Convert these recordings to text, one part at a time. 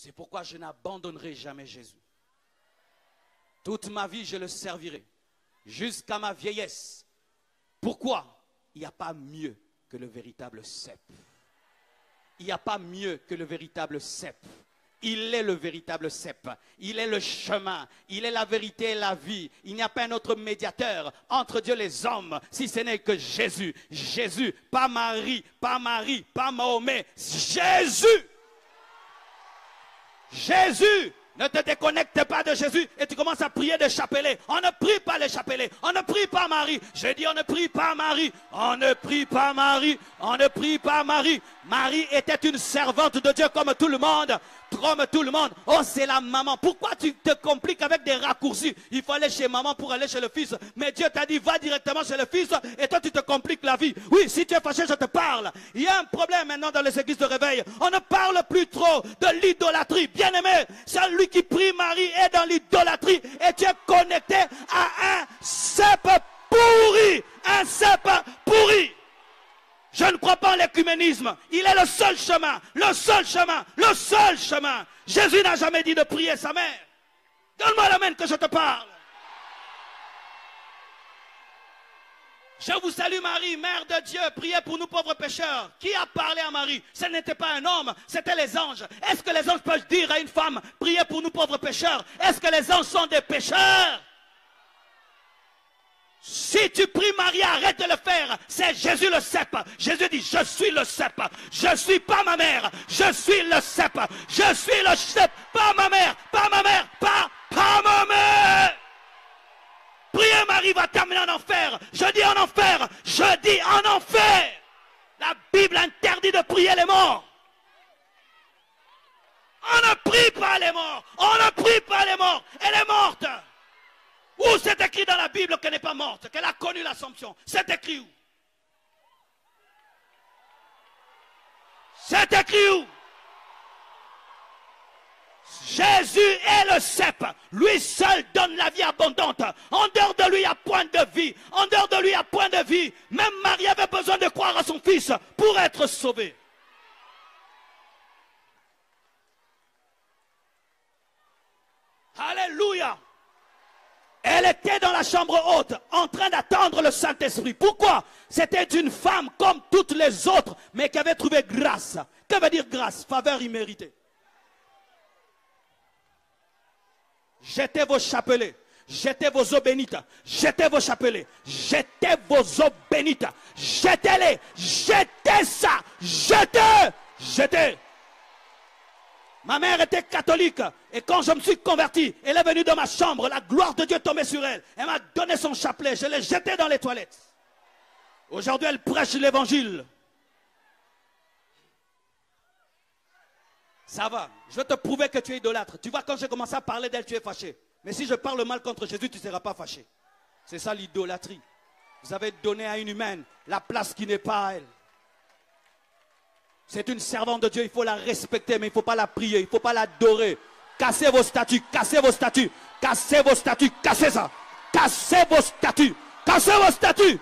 C'est pourquoi je n'abandonnerai jamais Jésus. Toute ma vie, je le servirai. Jusqu'à ma vieillesse. Pourquoi? Il n'y a pas mieux que le véritable cep. Il n'y a pas mieux que le véritable cep. Il est le véritable cep. Il est le chemin. Il est la vérité et la vie. Il n'y a pas un autre médiateur entre Dieu et les hommes, si ce n'est que Jésus. Jésus, pas Marie, pas Mahomet. Jésus. Jésus. Ne te déconnecte pas de Jésus et tu commences à prier des chapelets. On ne prie pas les chapelets. On ne prie pas Marie. Je dis on ne prie pas Marie. On ne prie pas Marie. On ne prie pas Marie. Marie était une servante de Dieu comme tout le monde. Comme tout le monde. Oh, c'est la maman. Pourquoi tu te compliques avec des raccourcis? Il faut aller chez maman pour aller chez le fils. Mais Dieu t'a dit, va directement chez le fils et toi tu te compliques la vie. Oui, si tu es fâché, je te parle. Il y a un problème maintenant dans les églises de réveil. On ne parle plus trop de l'idolâtrie. Bien aimé, celui qui prie Marie est dans l'idolâtrie et tu es connecté à un cep pourri. Un cep pourri. Je ne crois pas en l'écuménisme. Il est le seul chemin. Le seul chemin. Le seul chemin. Jésus n'a jamais dit de prier sa mère. Donne-moi la main que je te parle. Je vous salue Marie, Mère de Dieu. Priez pour nous pauvres pécheurs. Qui a parlé à Marie? Ce n'était pas un homme, c'était les anges. Est-ce que les anges peuvent dire à une femme, priez pour nous pauvres pécheurs? Est-ce que les anges sont des pécheurs? Si tu pries Marie, arrête de le faire. C'est Jésus le cep. Jésus dit, je suis le cep. Je ne suis pas ma mère. Je suis le cep. Je suis le cep. Pas ma mère. Pas ma mère. Pas ma mère. Prier Marie va t'amener en enfer. Je dis en enfer. Je dis en enfer. La Bible interdit de prier les morts. On ne prie pas les morts. On ne prie pas les morts. Elle est morte. Où c'est écrit dans la Bible qu'elle n'est pas morte, qu'elle a connu l'Assomption? C'est écrit où? C'est écrit où? Jésus est le cep. Lui seul donne la vie abondante. En dehors de lui, il n'y a point de vie. En dehors de lui, il n'y a point de vie. Même Marie avait besoin de croire à son fils pour être sauvée. Alléluia. Elle était dans la chambre haute, en train d'attendre le Saint-Esprit. Pourquoi? C'était une femme comme toutes les autres, mais qui avait trouvé grâce. Que veut dire grâce? Faveur imméritée. Jetez vos chapelets, jetez vos eaux bénites, jetez vos chapelets, jetez vos eaux bénites, jetez-les, jetez ça, jetez. Ma mère était catholique et quand je me suis converti, elle est venue dans ma chambre, la gloire de Dieu tombait sur elle. Elle m'a donné son chapelet, je l'ai jeté dans les toilettes. Aujourd'hui, elle prêche l'évangile. Ça va, je vais te prouver que tu es idolâtre. Tu vois, quand j'ai commencé à parler d'elle, tu es fâché. Mais si je parle mal contre Jésus, tu ne seras pas fâché. C'est ça l'idolâtrie. Vous avez donné à une humaine la place qui n'est pas à elle. C'est une servante de Dieu, il faut la respecter, mais il ne faut pas la prier, il ne faut pas l'adorer. Cassez vos statues, cassez vos statues, cassez vos statues, cassez ça. Cassez vos statues, cassez vos statues,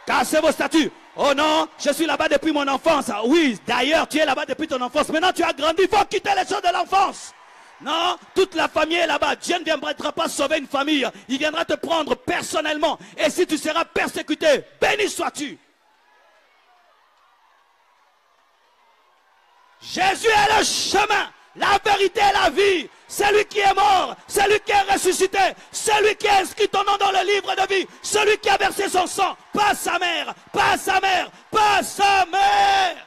cassez vos statues. Oh non, je suis là-bas depuis mon enfance. Oui, d'ailleurs, tu es là-bas depuis ton enfance. Maintenant, tu as grandi, il faut quitter les choses de l'enfance. Non, toute la famille est là-bas. Dieu ne viendra pas sauver une famille. Il viendra te prendre personnellement. Et si tu seras persécuté, béni sois-tu. Jésus est le chemin, la vérité et la vie. Celui qui est mort, celui qui est ressuscité, celui qui a inscrit ton nom dans le livre de vie, celui qui a versé son sang, pas sa mère, pas sa mère, pas sa mère.